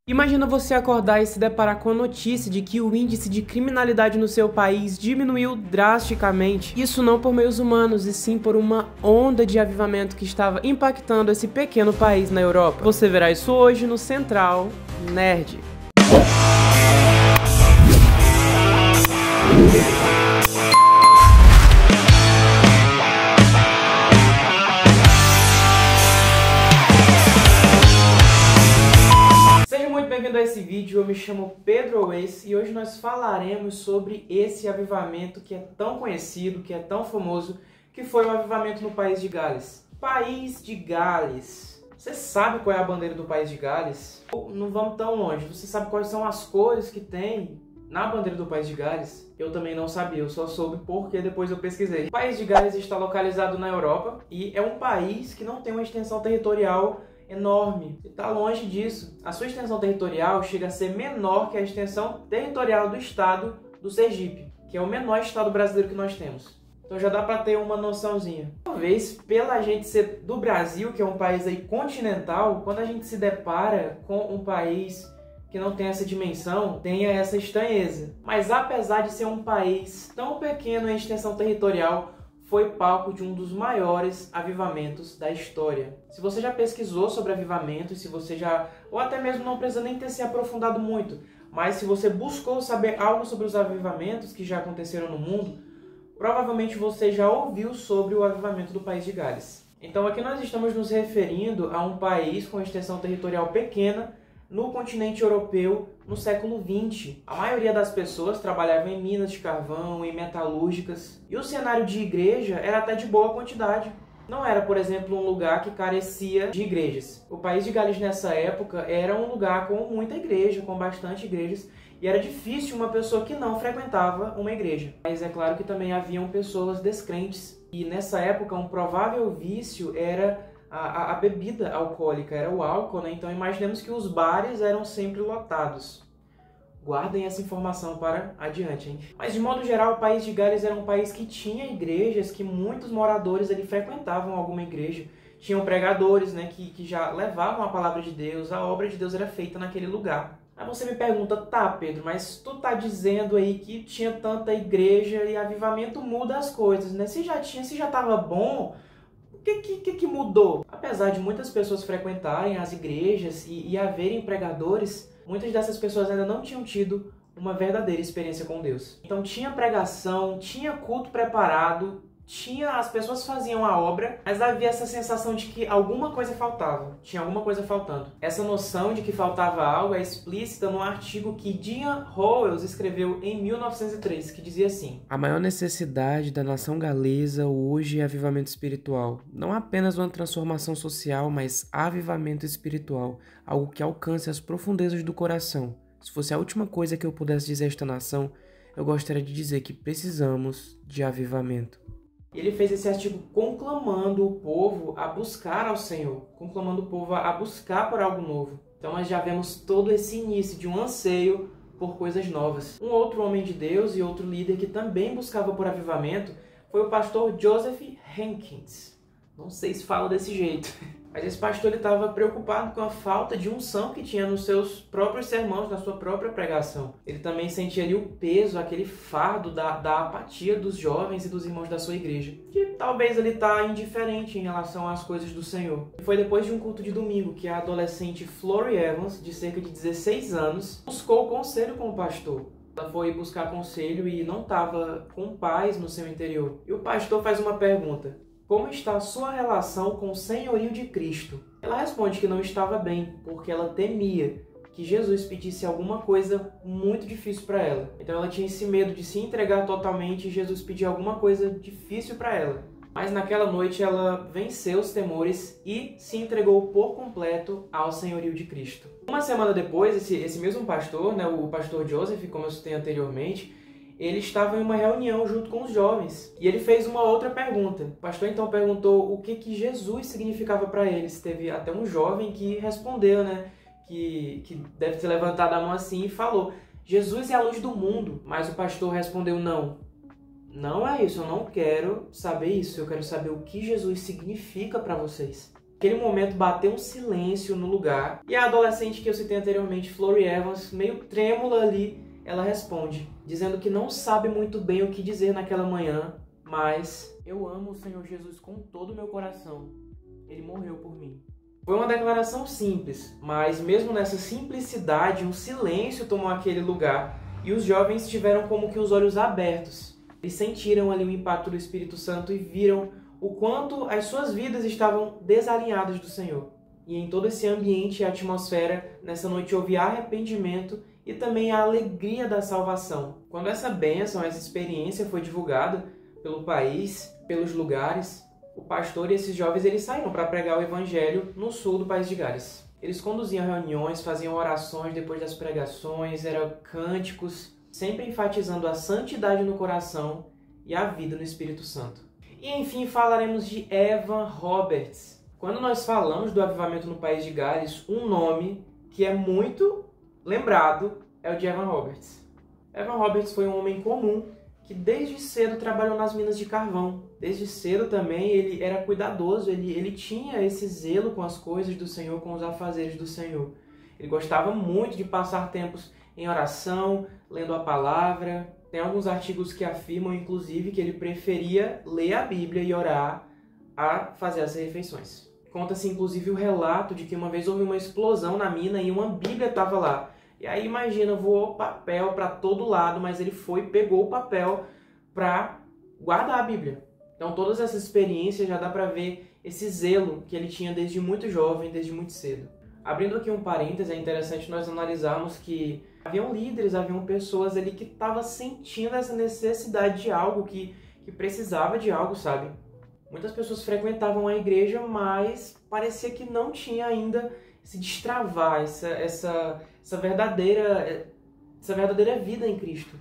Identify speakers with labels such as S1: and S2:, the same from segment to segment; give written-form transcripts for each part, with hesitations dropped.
S1: Imagina você acordar e se deparar com a notícia de que o índice de criminalidade no seu país diminuiu drasticamente. Isso não por meios humanos, e sim por uma onda de avivamento que estava impactando esse pequeno país na Europa. Você verá isso hoje no Central Nerd. Bem-vindo a esse vídeo, eu me chamo Pedro Weiss e hoje nós falaremos sobre esse avivamento que é tão conhecido, que é tão famoso, que foi o avivamento no país de Gales. País de Gales. Você sabe qual é a bandeira do país de Gales? Não vamos tão longe, você sabe quais são as cores que tem na bandeira do país de Gales? Eu também não sabia, eu só soube porque depois eu pesquisei. O país de Gales está localizado na Europa e é um país que não tem uma extensão territorial enorme, está longe disso. A sua extensão territorial chega a ser menor que a extensão territorial do estado do Sergipe, que é o menor estado brasileiro que nós temos. Então já dá para ter uma noçãozinha. Talvez pela gente ser do Brasil, que é um país aí continental, quando a gente se depara com um país que não tem essa dimensão, tenha essa estranheza. Mas apesar de ser um país tão pequeno em extensão territorial, foi palco de um dos maiores avivamentos da história. Se você já pesquisou sobre avivamentos, se você já, ou até mesmo não precisa nem ter se aprofundado muito, mas se você buscou saber algo sobre os avivamentos que já aconteceram no mundo, provavelmente você já ouviu sobre o avivamento do país de Gales. Então aqui nós estamos nos referindo a um país com extensão territorial pequena no continente europeu no século XX. A maioria das pessoas trabalhava em minas de carvão, em metalúrgicas, e o cenário de igreja era até de boa quantidade. Não era, por exemplo, um lugar que carecia de igrejas. O país de Gales nessa época era um lugar com muita igreja, com bastante igrejas, e era difícil uma pessoa que não frequentava uma igreja. Mas é claro que também haviam pessoas descrentes, e nessa época um provável vício era a bebida alcoólica, era o álcool, né? Então imaginemos que os bares eram sempre lotados. Guardem essa informação para adiante, hein? Mas de modo geral, o país de Gales era um país que tinha igrejas, que muitos moradores ali frequentavam alguma igreja. Tinham pregadores, né, que já levavam a palavra de Deus, a obra de Deus era feita naquele lugar. Aí você me pergunta, tá, Pedro, mas tu tá dizendo aí que tinha tanta igreja e avivamento muda as coisas, né? Se já tava bom, o que mudou? Apesar de muitas pessoas frequentarem as igrejas e haverem pregadores, muitas dessas pessoas ainda não tinham tido uma verdadeira experiência com Deus. Então tinha pregação, tinha culto preparado, as pessoas faziam a obra, mas havia essa sensação de que alguma coisa faltava, tinha alguma coisa faltando. Essa noção de que faltava algo é explícita num artigo que Dean Howells escreveu em 1903, que dizia assim: a maior necessidade da nação galesa hoje é avivamento espiritual. Não apenas uma transformação social, mas avivamento espiritual, algo que alcance as profundezas do coração. Se fosse a última coisa que eu pudesse dizer a esta nação, eu gostaria de dizer que precisamos de avivamento. Ele fez esse artigo conclamando o povo a buscar ao Senhor, conclamando o povo a buscar por algo novo. Então nós já vemos todo esse início de um anseio por coisas novas. Um outro homem de Deus e outro líder que também buscava por avivamento foi o pastor Joseph Hankins. Não sei se fala desse jeito, mas esse pastor estava preocupado com a falta de unção que tinha nos seus próprios sermões, na sua própria pregação. Ele também sentia ali o peso, aquele fardo da apatia dos jovens e dos irmãos da sua igreja, que talvez ele está indiferente em relação às coisas do Senhor. E foi depois de um culto de domingo que a adolescente Florrie Evans, de cerca de 16 anos, buscou conselho com o pastor. Ela foi buscar conselho e não estava com paz no seu interior. E o pastor faz uma pergunta: como está a sua relação com o senhorio de Cristo? Ela responde que não estava bem, porque ela temia que Jesus pedisse alguma coisa muito difícil para ela. Então ela tinha esse medo de se entregar totalmente e Jesus pedir alguma coisa difícil para ela. Mas naquela noite ela venceu os temores e se entregou por completo ao senhorio de Cristo. Uma semana depois, esse mesmo pastor, né, o pastor Joseph, como eu citei anteriormente, ele estava em uma reunião junto com os jovens e ele fez uma outra pergunta. O pastor então perguntou o que Jesus significava para eles. Teve até um jovem que respondeu, né, que deve ter levantado a mão assim e falou: Jesus é a luz do mundo. Mas o pastor respondeu: não é isso, eu não quero saber isso, eu quero saber o que Jesus significa para vocês. Naquele momento bateu um silêncio no lugar e a adolescente que eu citei anteriormente, Florrie Evans, meio trêmula ali, ela responde, dizendo que não sabe muito bem o que dizer naquela manhã, mas eu amo o Senhor Jesus com todo o meu coração. Ele morreu por mim. Foi uma declaração simples, mas mesmo nessa simplicidade, um silêncio tomou aquele lugar e os jovens tiveram como que os olhos abertos. Eles sentiram ali o impacto do Espírito Santo e viram o quanto as suas vidas estavam desalinhadas do Senhor. E em todo esse ambiente e atmosfera, nessa noite houve arrependimento e também a alegria da salvação. Quando essa bênção, essa experiência foi divulgada pelo país, pelos lugares, o pastor e esses jovens eles saíram para pregar o evangelho no sul do país de Gales. Eles conduziam reuniões, faziam orações depois das pregações, eram cânticos, sempre enfatizando a santidade no coração e a vida no Espírito Santo. E enfim, falaremos de Evan Roberts. Quando nós falamos do avivamento no país de Gales, um nome que é muito lembrado é o de Evan Roberts. Evan Roberts foi um homem comum que desde cedo trabalhou nas minas de carvão. Desde cedo também ele era cuidadoso, ele tinha esse zelo com as coisas do Senhor, com os afazeres do Senhor. Ele gostava muito de passar tempos em oração, lendo a palavra. Tem alguns artigos que afirmam, inclusive, que ele preferia ler a Bíblia e orar a fazer as refeições. Conta-se, inclusive, o relato de que uma vez houve uma explosão na mina e uma Bíblia estava lá. E aí, imagina, voou papel para todo lado, mas ele foi e pegou o papel para guardar a Bíblia. Então, todas essas experiências já dá para ver esse zelo que ele tinha desde muito jovem, desde muito cedo. Abrindo aqui um parêntese, é interessante nós analisarmos que haviam líderes, haviam pessoas ali que estavam sentindo essa necessidade de algo, que precisava de algo, sabe? Muitas pessoas frequentavam a igreja, mas parecia que não tinha ainda esse destravar, essa verdadeira vida em Cristo.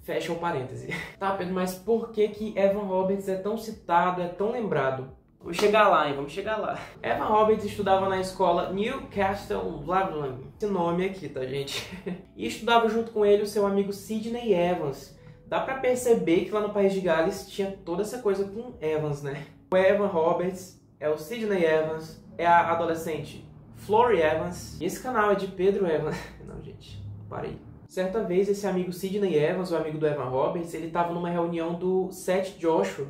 S1: Fecha o parêntese. Tá, Pedro, mas por que Evan Roberts é tão citado, é tão lembrado? Vamos chegar lá, hein? Vamos chegar lá. Evan Roberts estudava na escola Newcastle Blablan. Esse nome aqui, tá, gente? E estudava junto com ele o seu amigo Sidney Evans. Dá pra perceber que lá no país de Gales tinha toda essa coisa com Evans, né? O Evan Roberts é o Sidney Evans, é a adolescente Florrie Evans. E esse canal é de Pedro Evans. Não, gente, parei. Certa vez, esse amigo Sidney Evans, o amigo do Evan Roberts, ele estava numa reunião do Seth Joshua.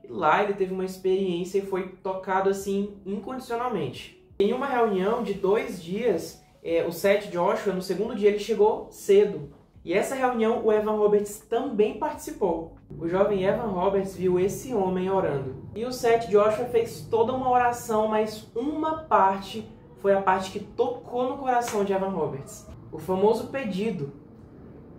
S1: E lá ele teve uma experiência e foi tocado assim incondicionalmente. Em uma reunião de 2 dias, o Seth Joshua, no segundo dia, ele chegou cedo. E essa reunião o Evan Roberts também participou. O jovem Evan Roberts viu esse homem orando. E o Seth Joshua fez toda uma oração, mas uma parte foi a parte que tocou no coração de Evan Roberts. O famoso pedido,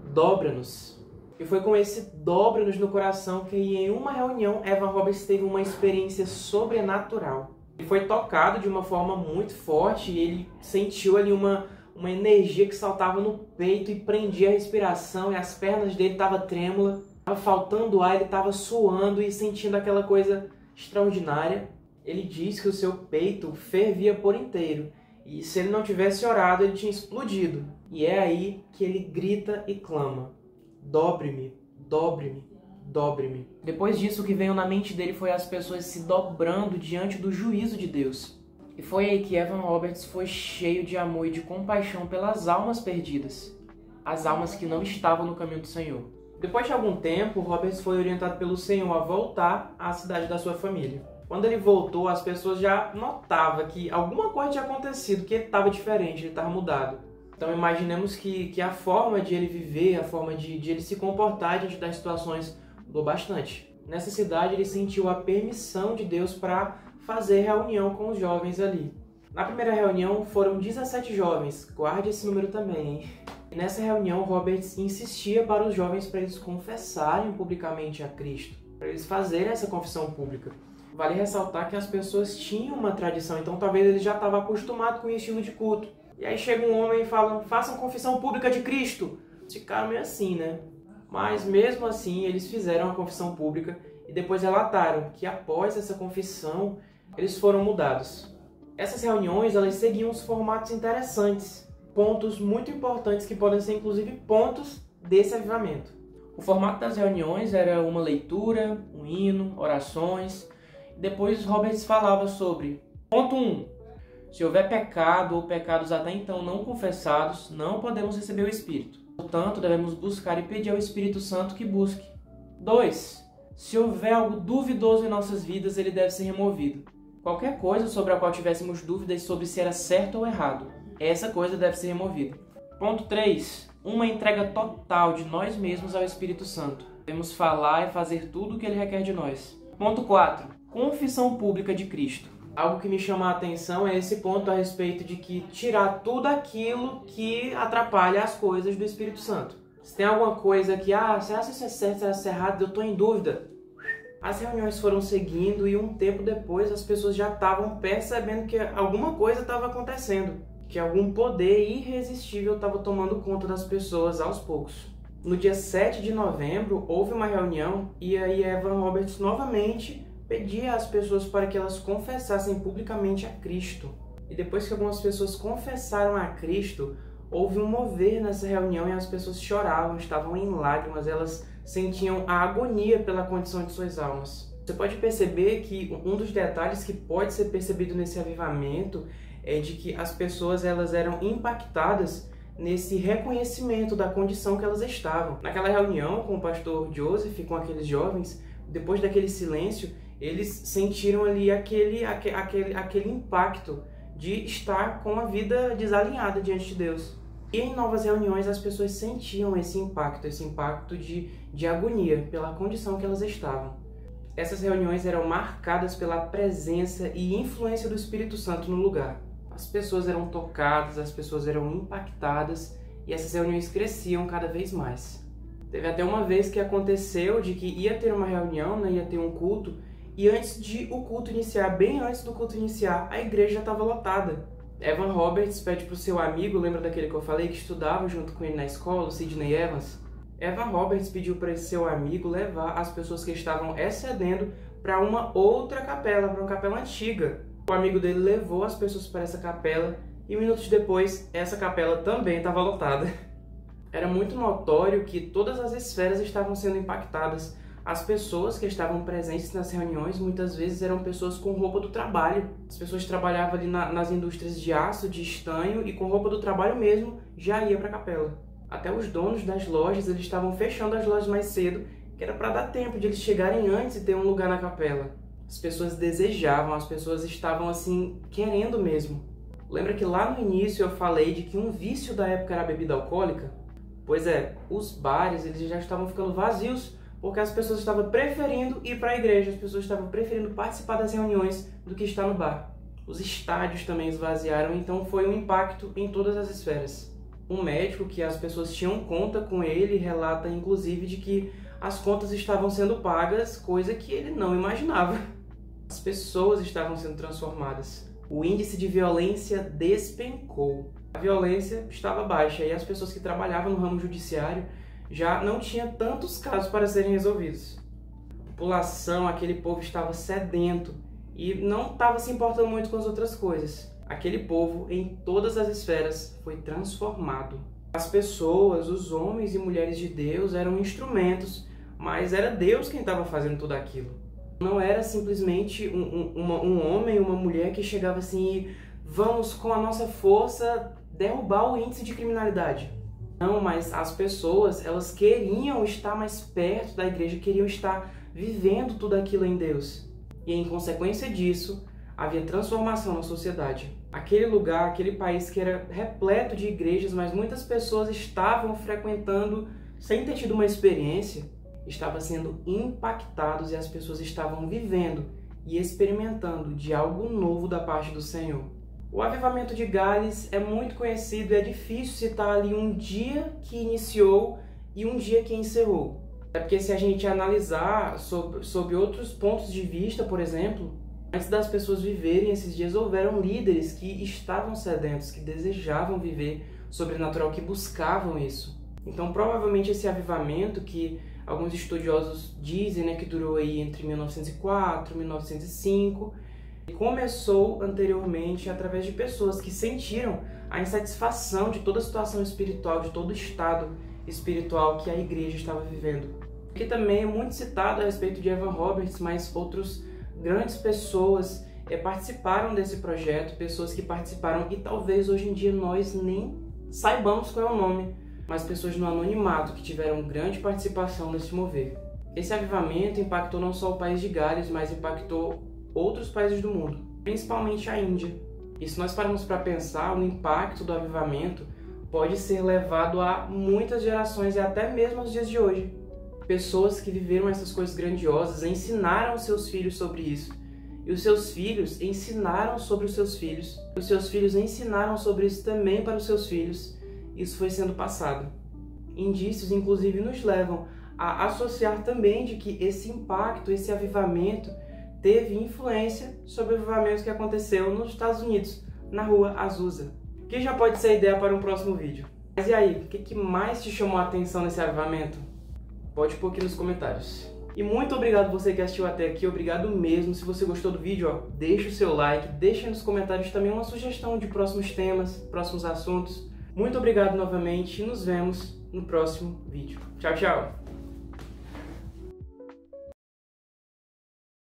S1: dobra-nos. E foi com esse dobra-nos no coração que em uma reunião Evan Roberts teve uma experiência sobrenatural. Ele foi tocado de uma forma muito forte e ele sentiu ali uma energia que saltava no peito e prendia a respiração e as pernas dele estavam trêmulas. Estava faltando ar, ele estava suando e sentindo aquela coisa extraordinária. Ele diz que o seu peito fervia por inteiro. E se ele não tivesse orado, ele tinha explodido. E é aí que ele grita e clama: dobre-me, dobre-me, dobre-me. Depois disso, o que veio na mente dele foi as pessoas se dobrando diante do juízo de Deus. E foi aí que Evan Roberts foi cheio de amor e de compaixão pelas almas perdidas. As almas que não estavam no caminho do Senhor. Depois de algum tempo, Roberts foi orientado pelo Senhor a voltar à cidade da sua família. Quando ele voltou, as pessoas já notavam que alguma coisa tinha acontecido, que ele estava diferente, ele estava mudado. Então imaginemos que a forma de ele viver, a forma de ele se comportar diante das situações mudou bastante. Nessa cidade ele sentiu a permissão de Deus para fazer reunião com os jovens ali. Na primeira reunião foram 17 jovens, guarde esse número também, hein? E nessa reunião Roberts insistia para os jovens para eles confessarem publicamente a Cristo, para eles fazerem essa confissão pública. Vale ressaltar que as pessoas tinham uma tradição, então talvez eles já estavam acostumados com o estilo de culto. E aí chega um homem e fala: façam confissão pública de Cristo. Eles ficaram meio assim, né? Mas mesmo assim eles fizeram a confissão pública e depois relataram que após essa confissão eles foram mudados. Essas reuniões elas seguiam uns formatos interessantes, pontos muito importantes que podem ser inclusive pontos desse avivamento. O formato das reuniões era uma leitura, um hino, orações. Depois Roberts falava sobre Ponto 1. Se houver pecado ou pecados até então não confessados, não podemos receber o Espírito. Portanto, devemos buscar e pedir ao Espírito Santo que busque. 2. Se houver algo duvidoso em nossas vidas, ele deve ser removido. Qualquer coisa sobre a qual tivéssemos dúvidas sobre se era certo ou errado, essa coisa deve ser removida. Ponto 3. Uma entrega total de nós mesmos ao Espírito Santo. Devemos falar e fazer tudo o que ele requer de nós. Ponto 4. Confissão pública de Cristo. Algo que me chama a atenção é esse ponto a respeito de que tirar tudo aquilo que atrapalha as coisas do Espírito Santo. Se tem alguma coisa que, será que isso é certo, será que isso é errado, eu estou em dúvida. As reuniões foram seguindo e um tempo depois as pessoas já estavam percebendo que alguma coisa estava acontecendo, que algum poder irresistível estava tomando conta das pessoas aos poucos. No dia 7 de novembro houve uma reunião e aí Evan Roberts novamente pedia às pessoas para que elas confessassem publicamente a Cristo. E depois que algumas pessoas confessaram a Cristo, houve um mover nessa reunião e as pessoas choravam, estavam em lágrimas, elas sentiam a agonia pela condição de suas almas. Você pode perceber que um dos detalhes que pode ser percebido nesse avivamento é de que as pessoas elas eram impactadas nesse reconhecimento da condição que elas estavam. Naquela reunião com o pastor Joseph e com aqueles jovens, depois daquele silêncio, eles sentiram ali aquele impacto de estar com a vida desalinhada diante de Deus. E em novas reuniões as pessoas sentiam esse impacto de agonia pela condição que elas estavam. Essas reuniões eram marcadas pela presença e influência do Espírito Santo no lugar. As pessoas eram tocadas, as pessoas eram impactadas e essas reuniões cresciam cada vez mais. Teve até uma vez que aconteceu de que ia ter uma reunião, ia ter um culto, e antes de o culto iniciar, bem antes do culto iniciar, a igreja já estava lotada. Evan Roberts pede para o seu amigo, lembra daquele que eu falei, que estudava junto com ele na escola, o Sidney Evans? Evan Roberts pediu para esse seu amigo levar as pessoas que estavam excedendo para uma outra capela, para uma capela antiga. O amigo dele levou as pessoas para essa capela e minutos depois, essa capela também estava lotada. Era muito notório que todas as esferas estavam sendo impactadas. As pessoas que estavam presentes nas reuniões muitas vezes eram pessoas com roupa do trabalho. As pessoas trabalhavam ali nas indústrias de aço, de estanho e com roupa do trabalho mesmo já ia para a capela. Até os donos das lojas eles estavam fechando as lojas mais cedo, que era para dar tempo de eles chegarem antes e ter um lugar na capela. As pessoas desejavam, as pessoas estavam assim querendo mesmo. Lembra que lá no início eu falei de que um vício da época era a bebida alcoólica? Pois é, os bares eles já estavam ficando vazios porque as pessoas estavam preferindo ir para a igreja, as pessoas estavam preferindo participar das reuniões do que estar no bar. Os estádios também esvaziaram, então foi um impacto em todas as esferas. Um médico que as pessoas tinham conta com ele relata inclusive de que as contas estavam sendo pagas, coisa que ele não imaginava. As pessoas estavam sendo transformadas. O índice de violência despencou. A violência estava baixa e as pessoas que trabalhavam no ramo judiciário já não tinha tantos casos para serem resolvidos. A população, aquele povo estava sedento e não estava se importando muito com as outras coisas. Aquele povo, em todas as esferas, foi transformado. As pessoas, os homens e mulheres de Deus eram instrumentos, mas era Deus quem estava fazendo tudo aquilo. Não era simplesmente um homem, uma mulher que chegava assim e vamos com a nossa força derrubar o índice de criminalidade. Não, mas as pessoas, elas queriam estar mais perto da igreja, queriam estar vivendo tudo aquilo em Deus. E em consequência disso, havia transformação na sociedade. Aquele lugar, aquele país que era repleto de igrejas, mas muitas pessoas estavam frequentando sem ter tido uma experiência, estavam sendo impactados e as pessoas estavam vivendo e experimentando de algo novo da parte do Senhor. O avivamento de Gales é muito conhecido e é difícil citar ali um dia que iniciou e um dia que encerrou. É porque se a gente analisar sob outros pontos de vista, por exemplo, antes das pessoas viverem esses dias, houveram líderes que estavam sedentos, que desejavam viver sobrenatural, que buscavam isso. Então, provavelmente esse avivamento que alguns estudiosos dizem, que durou aí entre 1904 e 1905, começou anteriormente através de pessoas que sentiram a insatisfação de toda a situação espiritual, de todo o estado espiritual que a igreja estava vivendo. Aqui também é muito citado a respeito de Evan Roberts, mas outros grandes pessoas participaram desse projeto, pessoas que participaram e talvez hoje em dia nós nem saibamos qual é o nome, mas pessoas no anonimato que tiveram grande participação nesse mover. Esse avivamento impactou não só o país de Gales, mas impactou outros países do mundo, principalmente a Índia. E se nós pararmos para pensar, o impacto do avivamento pode ser levado a muitas gerações e até mesmo aos dias de hoje. Pessoas que viveram essas coisas grandiosas ensinaram seus filhos sobre isso. E os seus filhos ensinaram sobre os seus filhos. E os seus filhos ensinaram sobre isso também para os seus filhos. Isso foi sendo passado. Indícios, inclusive, nos levam a associar também de que esse impacto, esse avivamento, teve influência sobre o avivamento que aconteceu nos Estados Unidos, na rua Azusa. Que já pode ser ideia para um próximo vídeo. Mas e aí, o que mais te chamou a atenção nesse avivamento? Pode pôr aqui nos comentários. E muito obrigado você que assistiu até aqui, obrigado mesmo. Se você gostou do vídeo, deixa o seu like, deixa nos comentários também uma sugestão de próximos temas, próximos assuntos. Muito obrigado novamente e nos vemos no próximo vídeo. Tchau, tchau!